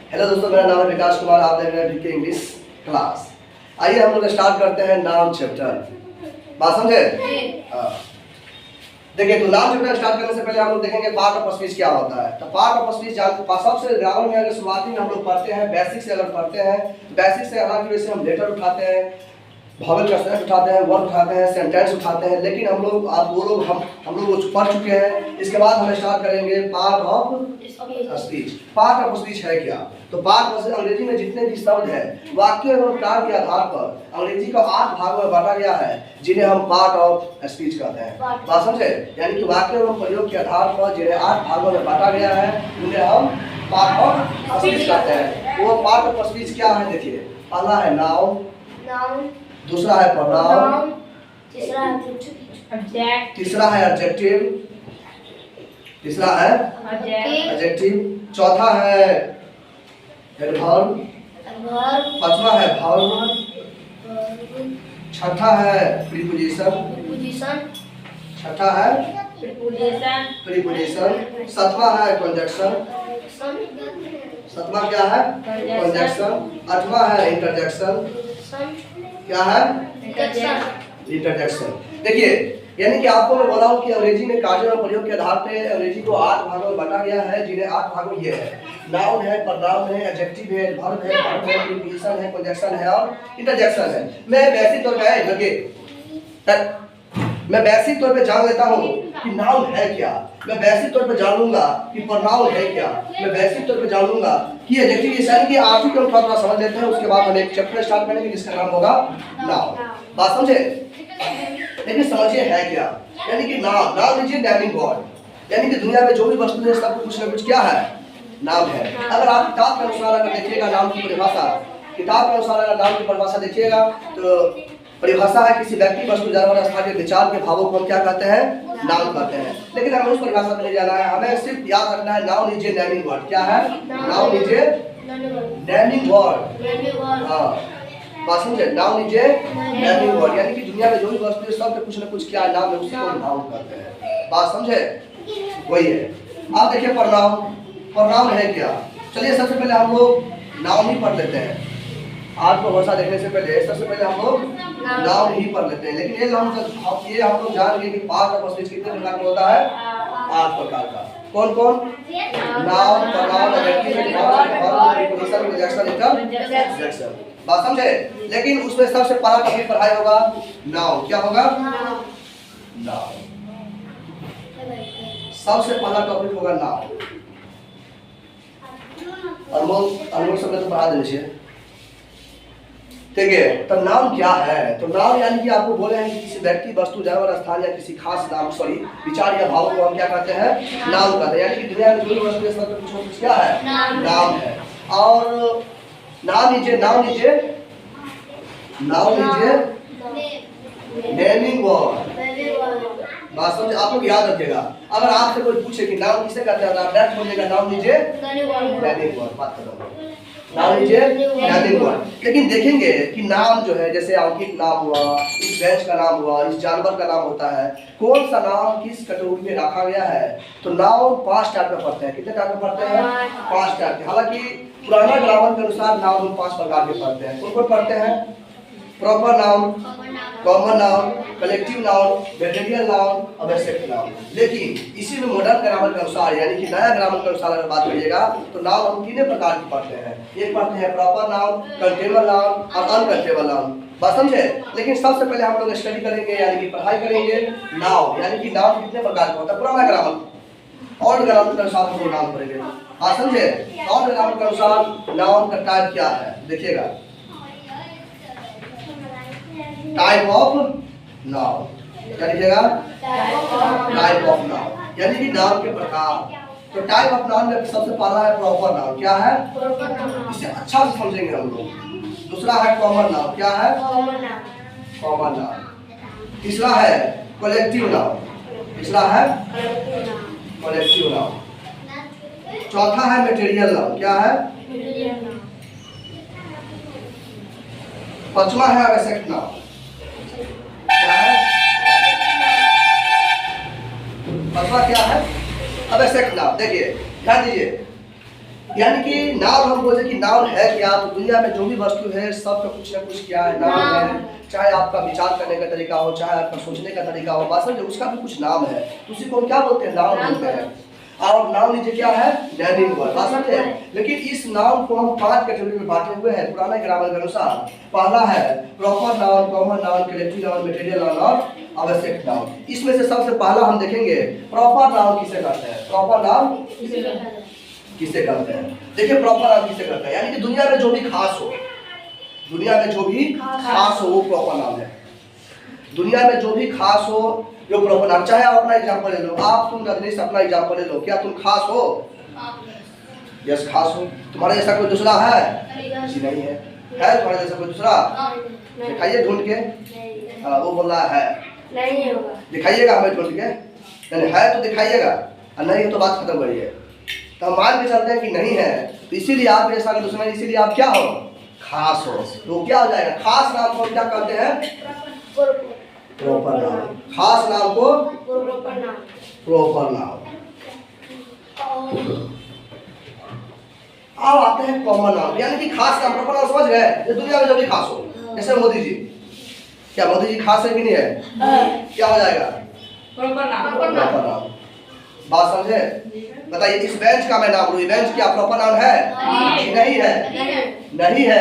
Hello दोस्तों, मेरा नाम है विकास कुमार। आप देख रहे हैं डीके इंग्लिश क्लास। आइए हम लोग स्टार्ट करते हैं नाउन चैप्टर। बात समझे? हाँ, देखिए, तो नाउन चैप्टर स्टार्ट करने से पहले हम लोग देखेंगे पार्ट ऑफ स्पीच क्या होता है। तो पार्ट ऑफ स्पीच सबसे ग्रामर में अगर शुरुआती में हम लोग पढ़ते हैं, बेसिक से अगर पढ़ते हैं, बेसिक से अलग वैसे हम लेटर उठाते हैं, भावल का सेंस उठाते हैं, वर्ड उठाते हैं, सेंटेंस उठाते हैं। लेकिन हम लोग हम लोग पढ़ चुके हैं। इसके बाद हम स्टार्ट करेंगे part of speech. Part of speech है क्या? तो पार्ट ऑफ अंग्रेजी में जितने भी शब्द हैं, वाक्य एवं कार्य के आधार पर अंग्रेजी को 8 भागों में बांटा गया है, जिन्हें हम पार्ट ऑफ स्पीच कहते हैं। बात समझे? यानी कि वाक्य एवं प्रयोग के आधार पर जिन्हें 8 भागों में बांटा गया है, उन्हें हम पार्ट ऑफ स्पीच कहते हैं। वो पार्ट ऑफ स्पीच क्या है? देखिए, पहला है नाउन, दूसरा है प्रोनाउन, तीसरा है एडजेक्टिव, तीसरा है एडजेक्टिव, चौथा है एडवर्ब, पांचवा है वर्ब, छठा है प्रीपोजिशन, छठा है प्रीपोजिशन, सातवां है कंजंक्शन, सातवां क्या है? कंजंक्शन, आठवां है इंटरजेक्शन, क्या है? इंटरजेक्शन। देखिए, यानी कि आपको मैं बोला हूं कि अंग्रेजी में कार्य और प्रयोग के आधार पे अंग्रेजी को 8 भागों में बांटा गया है, जिन्हें 8 भागों ये है: नाउन है, प्रोनाउन है, एडजेक्टिव है, वर्ब है, प्रीपोजिशन है, कंजंक्शन है और इंटरजेक्शन है। मैं बेसिक तौर पे जान लेता हूँ कि नाउन है क्या, मैं बेसिक तौर पे जान लूंगा कि प्रोनाउन है क्या, मैं बेसिक तौर पे जान लूंगा कि एडजेक्टिव यानी कि आप ही को थोड़ा समझ लेते हैं। उसके बाद हम एक चैप्टर स्टार्ट करेंगे जिसका नाम होगा नाउन। बात समझे? लेकिन समझिए है क्या, यानी कि noun is a naming word, यानी कि दुनिया में जो भी वस्तु है सब कुछ ना कुछ क्या है? नाम है। अगर आप किताब के अनुसार अगर देखिएगा नाम की परिभाषा, किताब के अनुसार अगर नाम की परिभाषा देखिएगा तो परिभाषा है किसी व्यक्ति, वस्तु, जानवर, स्थान के विचार के भावों को हम क्या कहते हैं? नाउन कहते हैं। लेकिन हमें उस परिभाषा में नहीं जाना है, हमें सिर्फ याद रखना है noun is a naming word. क्या है? Noun is a naming word. हाँ, बात समझे? Noun is a naming word, यानी कि दुनिया में जो भी वस्तु है सब के कुछ ना कुछ क्या नाम है, उसी को नाउन कहते हैं। बात समझे? वही है। आप देखिए प्रोनाउन है क्या? चलिए सबसे पहले हम लोग नाउन ही पढ़ लेते हैं। आज को भाषा देखने से पहले सबसे पहले हम लोग नाउन ही पढ़ लेते हैं। लेकिन ये हम लोग जान गए कि पार्ट ऑफ स्पीच कितने प्रकार का होता है? 8 प्रकार का। कौन कौन? Noun, pronoun, adjective, verb, preposition, conjunction, interjection. बात समझे? लेकिन उसमें सबसे पहला टॉपिक पढ़ाई होगा नाउन। क्या होगा? नाउन। सबसे पहला टॉपिक होगा नाउन। अनमोल शब्द तो पढ़ा दीजिए, ठीक है? तो नाउन क्या है? तो नाउन यानी कि आपको बोले हैं कि किसी व्यक्ति, वस्तु, जानवर, स्थान या किसी खास विचार या भाव को हम क्या कहते हैं? नाउन कहते हैं। यानी कि दुनिया में जो भी वस्तु है सब कुछ क्या है? नाउन है। और noun is a naming word. बात समझ? आप लोग याद रखिएगा, अगर आपसे कोई पूछे कि नाउन किसे कहते हैं तो आप डायरेक्ट बोलिएगा noun is a naming word. बात करो, noun is a naming word. लेकिन देखेंगे कि नाम जो है, जैसे अंकित नाम हुआ, इस बेंच का नाम हुआ, इस जानवर का नाम होता है, कौन सा नाम किस कैटेगरी में रखा गया है? तो नाउन 5 टाइप में पढ़ते हैं। कितने टाइप में पढ़ते हैं? 5 टाइप के। हालांकि पुराना ग्रामर के अनुसार नाउन 5 प्रकार के पढ़ते हैं। कौन पढ़ते हैं? Proper noun, common noun, collective noun, variable noun और एब्स्ट्रैक्ट नाउन। लेकिन इसी में मॉडर्न ग्रामर के अनुसार, यानी कि नया ग्रामर के अनुसार अगर बात करिएगा तो नाउन हम 3 प्रकार की पढ़ते हैं। एक पढ़ते हैं प्रॉपर नाउन, कंटेबल नाउन और अनकंटेबल नाउन। बात समझे? लेकिन सबसे पहले हम लोग स्टडी करेंगे, यानी कि पढ़ाई करेंगे नाउन, यानी कि नाउन कितने प्रकार का होता है। पुराना ग्रामर, ओल्ड ग्रामर के अनुसार हम लोग नाउन पढ़ेंगे। बात समझे? ओल्ड ग्रामर के अनुसार नाउन का टाइप क्या है? देखिएगा, टाइप ऑफ नाउन। क्या लिखिएगा? टाइप ऑफ नाउन, यानी कि नाउन के प्रकार। तो टाइप ऑफ नाउन में सबसे पहला है प्रॉपर नाउन। क्या है? इसे अच्छा से समझेंगे हम लोग। दूसरा है कॉमन नाउन। क्या है? Common noun. तीसरा है कलेक्टिव नाउन। तीसरा है कलेक्टिव नाउन। चौथा है मटेरियल नाउन। क्या है? पांचवा है एब्स्ट्रैक्ट नाउन। क्या है? पांचवा क्या है? Abstract noun. देखिए, ध्यान दीजिए, यानी कि नाउन हम बोले कि नाउन है क्या, तो दुनिया में जो भी वस्तु है सबका कुछ ना कुछ क्या है, नाम है। चाहे आपका विचार करने का तरीका हो, चाहे आपका सोचने का तरीका हो, बात समझे, उसका भी कुछ नाम है। तो उसी को क्या बोलते हैं, नाउन बोलते हैं। और नाउन नीचे क्या है, नेमिंग वर्ड, बात समझे। लेकिन इस नाउन को हम 5 कैटेगरी में बांटे हुए हैं पुराने ग्रामर के अनुसार। पहला है proper noun, common noun, collective noun, material noun और आवश्यक नाउन। इसमें से सबसे पहला हम देखेंगे प्रॉपर नाउन किसे कहते हैं। प्रॉपर नाउन किसे कहते हैं, देखिए प्रॉपर नाउन किसे कहते हैं, यानी कि दुनिया में जो भी खास हो, दुनिया में जो भी खास हो वो प्रॉपर नाउन है। दुनिया में जो भी खास हो जो प्रॉपर नाउन। चाहे आप अपना एग्जांपल ले लो, आप तुम रजनीश अपना एग्जांपल ले लो, क्या तुम खास हो? यस खास हो। तुम्हारे जैसा कोई दूसरा है? जी नहीं है। है तुम्हारे जैसा कोई दूसरा? दिखाइए ढूंढ के। हाँ वो बोल रहा है नहीं होगा, दिखाइएगा हमें ढूंढ के। यानी है तो दिखाइएगा, और नहीं है तो बात खत्म करिए। तो हम मान के चलते हैं कि नहीं है, तो इसीलिए आप जैसा का दुश्मन, इसीलिए आप क्या हो, खास हो। तो क्या हो जाएगा, खास नाम को क्या कहते हैं, प्रॉपर नाउन। खास नाम को प्रॉपर नाउन। अब आते हैं कॉमन नाउन, यानी कि खास नाम। प्रॉपर नाउन समझ गए, ये दुनिया में जो भी खास हो, जैसे मोदी जी, क्या मोदी जी खास है कि नहीं है? क्या हो जाएगा, प्रॉपर नाउन। बात समझे, बताइए। इस बेंच का मैं नाम लूं, बेंच क्या प्रॉपर नाउन है? नहीं है, नहीं है।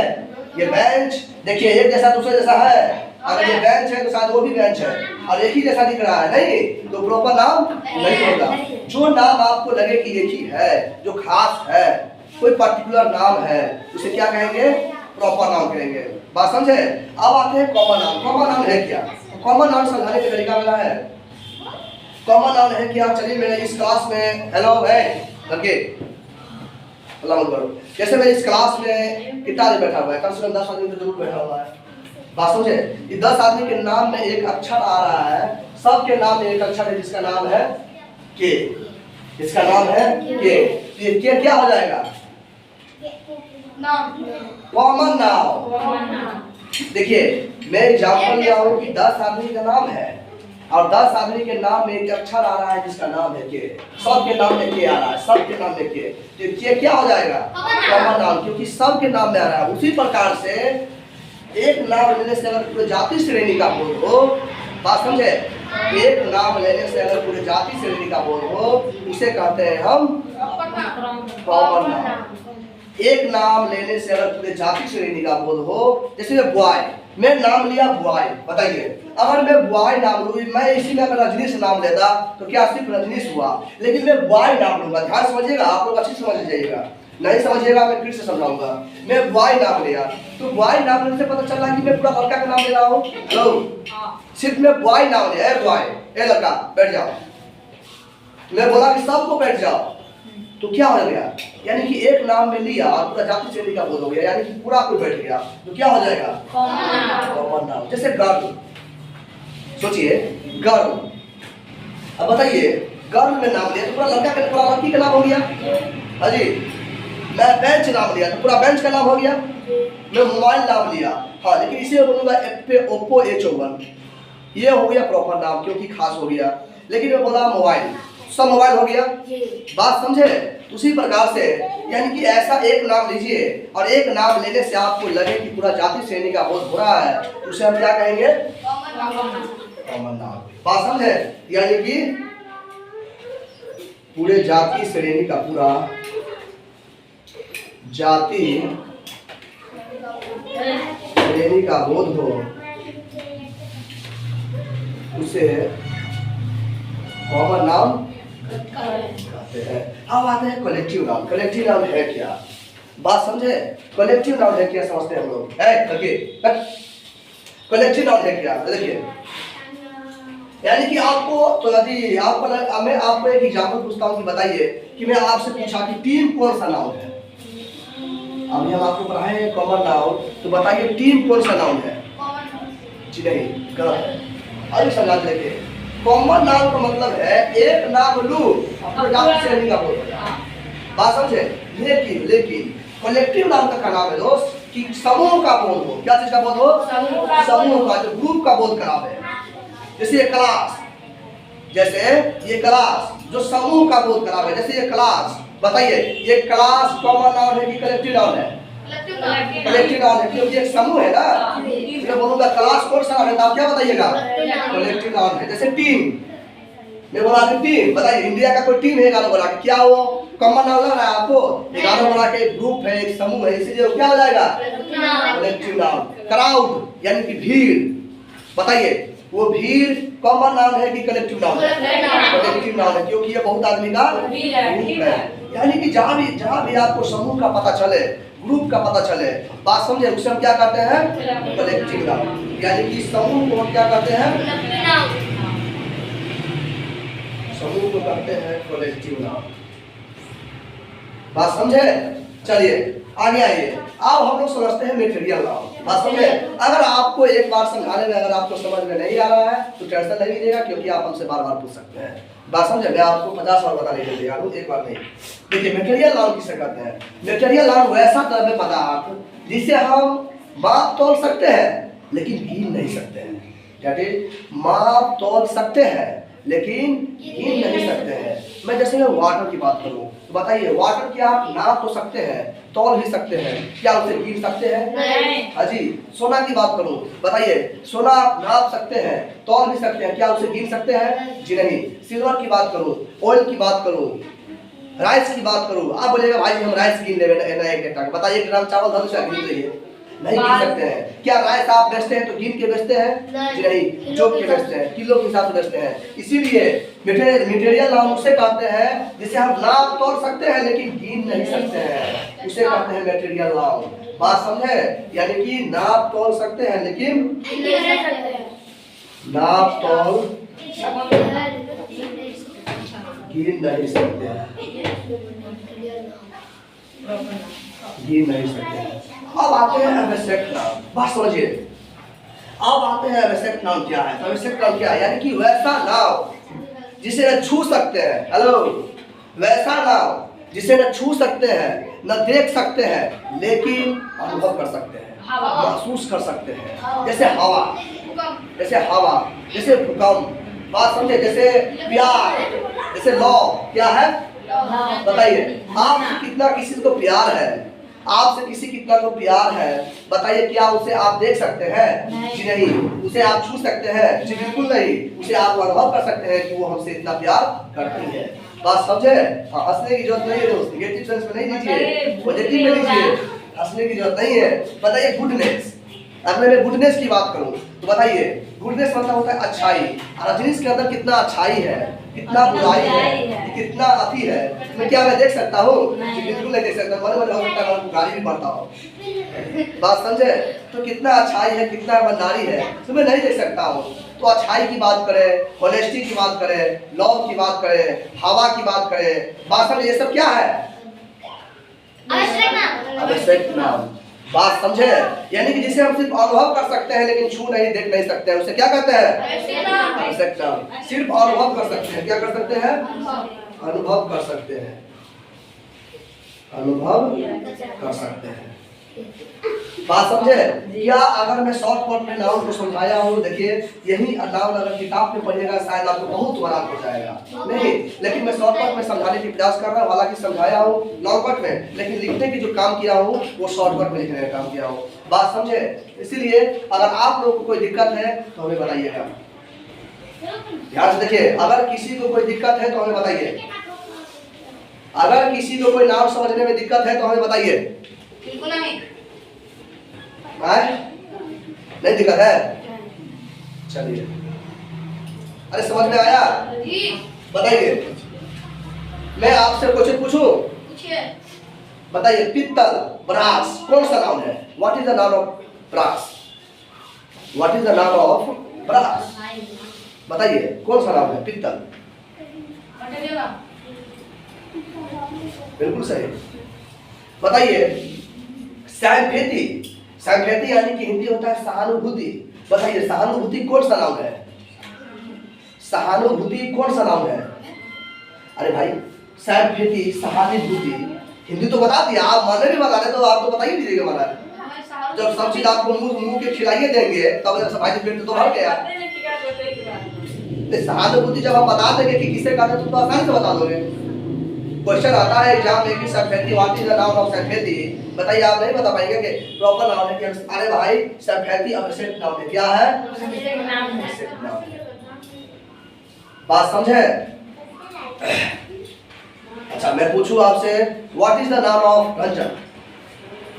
ये बेंच देखिए एक जैसा दूसरे जैसा है, अगर ये बेंच है तो शायद वो भी बेंच है, और एक ही जैसा दिख रहा है, नहीं तो प्रॉपर नाम नहीं होगा। जो नाम आपको लगे कि एक ही है, जो खास है, कोई पर्टिकुलर नाम है, उसे क्या कहेंगे, प्रॉपर नाउन कहेंगे। बात समझे। अब आते हैं कॉमन नाउन। कॉमन नाउन है क्या, कॉमन नाउन समझाने का तरीका मेरा है। कॉमन नाउन है क्या, चलिए मेरे इस क्लास में हेलो है लड़के, अल्लाह करो। जैसे मेरे इस क्लास में कितना आदमी बैठा हुआ है, कम से कम 10 आदमी तो जरूर बैठा हुआ है। बात समझे। ये 10 आदमी के नाम में एक अक्षर आ रहा है, सबके नाम में एक अक्षर है जिसका नाम है के, इसका नाम है के। ये के क्या हो जाएगा, कॉमन नाउन। देखिए मैं एग्जांपल लिया हूं कि 10 आदमी का नाम है, और 10 आदमी के नाम में एक अक्षर आ रहा है जिसका नाम है के, सबके नाम में के आ रहा है, सबके नाम में के, तो के क्या हो जाएगा, कॉमन नाउन, क्योंकि सबके नाम में आ रहा है। उसी प्रकार से एक नाम लेने से अगर पूरे जाति श्रेणी का बोध हो, बात समझे, एक नाम लेने से अगर पूरे जाति श्रेणी का बोध हो, उसे कहते हैं हम कॉमन नाउन। एक नाम लेने से अगर पूरे जाति श्रेणी का बोध हो, जैसे बॉय, मैं नाम लिया बॉय, बताइए अगर मैं बॉय नाम लूँ, मैं इसी में अगर रजनीश नाम लेता तो क्या सिर्फ रजनीश हुआ, लेकिन मैं बॉय नाम लूंगा। ध्यान समझिएगा, आप लोग अच्छी समझ जाइएगा, नहीं समझिएगा मैं फिर से समझाऊंगा। मैं बॉय नाम लिया, तो बॉय नाम लेने से पता चल रहा कि मैं पूरा लड़का का नाम ले रहा हूँ। हेलो, सिर्फ मैं बॉय नाम लिया, ए बॉय, ए लड़का बैठ जाओ, मैं बोला कि सबको बैठ जाओ, तो क्या हो गया, यानी कि एक नाम में लिया और पूरा जाति श्रेणी का बोध हो गया, यानी कि पूरा कोई बैठ गया, तो क्या हो जाएगा, कॉमन नाउन। जैसे गर्ल, सोचिए गर्ल, अब बताइए गर्ल में नाम लिया तो पूरा लड़का का, पूरा लड़की का नाम हो गया। हाँ जी, मैं बेंच नाम लिया तो पूरा बेंच का नाम हो गया। मैं मोबाइल नाम लिया, हाँ, लेकिन इसे बोलूंगा ओप्पो A54, ये हो गया प्रॉपर नाम क्योंकि खास हो गया। लेकिन मैं बोला मोबाइल, सब मोबाइल हो गया। बात समझे। उसी प्रकार से यानी कि ऐसा एक नाम लीजिए और एक नाम लेने से आपको लगे कि पूरा जाति श्रेणी का बोध हो रहा है, उसे हम क्या कहेंगे, कॉमन नाउन। बात समझे, यानी कि पूरे जाति श्रेणी का, पूरा जाति श्रेणी का बोध हो, उसे कॉमन नाउन कहते हैं। अब आते हैं कलेक्टिव नाउन। कलेक्टिव नाउन है क्या, बात समझे। कलेक्टिव नाउन है क्या, समझते हैं हम लोग, है देखिए कलेक्टिव नाउन है क्या। देखिए यानी कि आपको तो यदि आपको, मैं आपको एक एग्जांपल पूछता हूँ कि बताइए कि मैं आपसे पूछा कि टीम कौन सा नाउन है, अभी हम आपको पढ़ाए कॉमन नाउन, तो बताइए टीम कौन सा नाउन है। जी नहीं, गलत है। अभी समझा देंगे। कॉमन नाउन का मतलब है एक नाम लू अपने जाति श्रेणी का बोध, बात समझे। लेकिन कलेक्टिव नाउन का नाम है दोस्त कि समूह का बोध हो। क्या चीज का बोध हो, समूह का, जो ग्रुप का बोध करावे। जैसे ये क्लास जो समूह का बोध करावे, जैसे ये क्लास बताइए ये क्लास कॉमन नाउन है कि कलेक्टिव नाउन है? कलेक्टिव नाउन है क्योंकि एक समूह है ना। मैं बोलूंगा क्लास कौन सा नाउन है तो आप क्या बताइएगा? कलेक्टिव नाउन है। जैसे टीम, मैं बोला कि टीम, बताइए इंडिया का कोई टीम है गाना बना के, क्या वो कॉमन नाउन लग रहा है आपको? गाना बना के एक ग्रुप है, एक समूह है, इसीलिए वो क्या हो जाएगा? Collective noun. क्राउड यानी कि भीड़, बताइए वो भीड़ कॉमन नाउन है कि कलेक्टिव नाउन है? कलेक्टिव नाउन है क्योंकि ये बहुत आदमी का ग्रुप है। यानी कि जहां भी आपको समूह का पता चले, ग्रुप का पता चले, बात समझे, उसे हम क्या करते हैं? Collective noun. यानी कि समूह को हम क्या करते हैं? समूह को करते हैं कलेक्टिव नाउन। बात समझे? चलिए आगे आइए। अब हम लोग समझते हैं मटेरियल नाउन। बात समझे? अगर आपको एक बार समझाने में अगर आपको समझ में नहीं आ रहा है तो टेंशन नहीं लीजिएगा, क्योंकि आप हमसे बार बार पूछ सकते हैं। बात समझे? मैं आपको 50 बार बताने के लिए तैयार हूं, एक बार नहीं। देखिए मटेरियल नाउन किसे कहते हैं? मटेरियल नाउन वैसा द्रव्य पदार्थ जिसे हम माप तोल सकते हैं लेकिन गिन नहीं सकते हैं। क्या माप तोल सकते हैं लेकिन गिन नहीं सकते हैं। मैं जैसे वाटर की बात करूं तो बताइए वाटर की आप नाप तो सकते हैं, तौल भी सकते हैं, क्या उसे गिन सकते हैं? नहीं। हाँ जी। सोना की बात करूं, बताइए सोना आप नाप सकते हैं, तौल भी सकते हैं, क्या उसे गिन सकते हैं? जी नहीं। सिल्वर की बात करूं, ऑयल की बात करूं, राइस की बात करूं, आप बोलेगा भाई हम राइस गिन लेंगे ना, एक टन बताइए 1 ग्राम चावल धन से गिन रही है, नहीं गिन सकते हैं। क्या राइस आप बेचते हैं तो गिन के बेचते हैं? नहीं, जोक के बेचते हैं, किलो के हिसाब से बेचते हैं। इसीलिए मटेरियल नाउन उसे कहते हैं जिसे हम नाप तोल सकते हैं लेकिन गिन नहीं सकते हैं, उसे कहते हैं मटेरियल नाउन। बात समझे? यानी कि नाप तोल सकते हैं लेकिन नाप तोल गिन नहीं सकते हैं, गिन नहीं सकते हैं। अब आते हैं एब्स्ट्रैक्ट नाउन। बात समझिए, अब आते हैं एब्स्ट्रैक्ट नाउन क्या है? तो एब्स्ट्रैक्ट नाउन क्या है? यानी कि वैसा नाउन जिसे न छू सकते हैं, हेलो, वैसा नाउन जिसे न छू सकते हैं, न देख सकते हैं, लेकिन अनुभव कर सकते हैं, महसूस कर सकते हैं। जैसे हवा, जैसे हवा, जैसे भूकंप। बात समझे? जैसे प्यार, जैसे लव, क्या है? बताइए आपसे कितना किसी को प्यार है, आपसे किसी कितना को प्यार है, बताइए क्या उसे आप देख सकते हैं? जी नहीं। उसे आप छू सकते हैं? जी बिल्कुल नहीं। उसे आप अनुभव कर सकते हैं कि वो हमसे इतना प्यार करती है। बात समझे? हाँ, हंसने की जरूरत नहीं है दोस्त, नेगेटिव सेंस में नहीं लीजिए, पॉजिटिव में लीजिए, हंसने की जरूरत नहीं है। बताइए गुडनेस, अगर मैं गुडनेस की बात करूं तो बताइए गुडनेस मतलब होता है अच्छाई। और रजनीश के अंदर कितना अच्छाई है, कितना बुराई है, कितना अति है, मैं क्या मैं देख सकता हूँ? बिल्कुल नहीं देख सकता। मन हो सकता है गाली भी पड़ता हो। बात समझे? तो कितना अच्छाई है, कितना ईमानदारी है, तो मैं नहीं देख सकता हूँ। तो अच्छाई की बात करें, ऑनेस्टी की बात करें, लव की बात करें, हवा की बात करें, बात समझे? ये सब क्या है? Abstract noun. बात समझे? यानी कि जिसे हम सिर्फ अनुभव कर सकते हैं लेकिन छू नहीं देख नहीं सकते हैं, उसे क्या कहते हैं? Abstract noun. सिर्फ अनुभव कर सकते हैं, क्या कर सकते हैं? अनुभव कर सकते हैं, अनुभव कर सकते हैं। बात समझे? क्या अगर मैं शॉर्टकट में नाउन को समझाया हूँ, देखिए यही नाउन अगर किताब में पढ़िएगा शायद आपको बहुत बड़ा हो जाएगा, नहीं, लेकिन मैं शॉर्टकट में समझाने की प्रयास कर रहा हूँ। हालांकि समझाया हूँ लॉन्गकट में, लेकिन लिखने की जो काम किया हूँ वो शॉर्टकट में लिखने का काम किया हूँ। बात समझे? इसीलिए अगर आप लोगों को कोई दिक्कत है तो हमें बताइएगा। ध्यान से देखिए, अगर किसी को कोई दिक्कत है तो हमें बताइए। अगर किसी को कोई नाम समझने में दिक्कत है तो हमें बताइए। बिल्कुल नहीं। नहीं दिक्कत है? चलिए, अरे समझ में आया? बताइए, मैं आपसे क्वेश्चन पूछूं? बताइए पित्तल, ब्रास कौन सा नाउन है? What is the noun of brass? What is the noun of brass? बताइए कौन सा नाउन है? पित्तल। बिल्कुल सही। बताइए सैम्फेती, सैम्फेती यानी कि हिंदी होता है सहानुभूति। बताइए सहानुभूति कौन सा नाउन है? सहानुभूति कौन सा नाउन है? अरे भाई सैम्फेती, सहानुभूति, हिंदी तो बता दिया, आप माने नहीं बता रहे तो आप तो बता ही दीजिएगा माना। जब सब चीज आपको मुंह के खिलाइए देंगे तब सफाई पेट तो भर गया। सहानुभूति जब हम बता देंगे कि किसे कहते हैं तो आसानी से बता दोगे। क्वेश्चन आता है एग्जाम में कि सफेदी, what is the noun of सफेदी? बताइए, आप नहीं बता पाएंगे कि प्रॉपर नाउन है कि अरे भाई सफेदी अभिषेक नाउन है, क्या है? अभिषेक नाउन है। बात समझे? अच्छा, मैं पूछूं आपसे, what is the noun of Ranjan?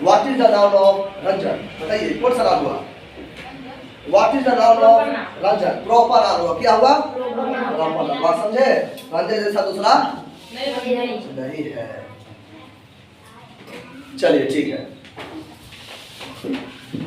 What is the noun of Ranjan? बताइए, कौन सा नाउन हुआ? What is the noun of Ranjan? Proper noun हुआ, क्या हुआ? Proper noun. बात समझे? रंजन जैसा दूसरा नहीं है। चलिए ठीक है।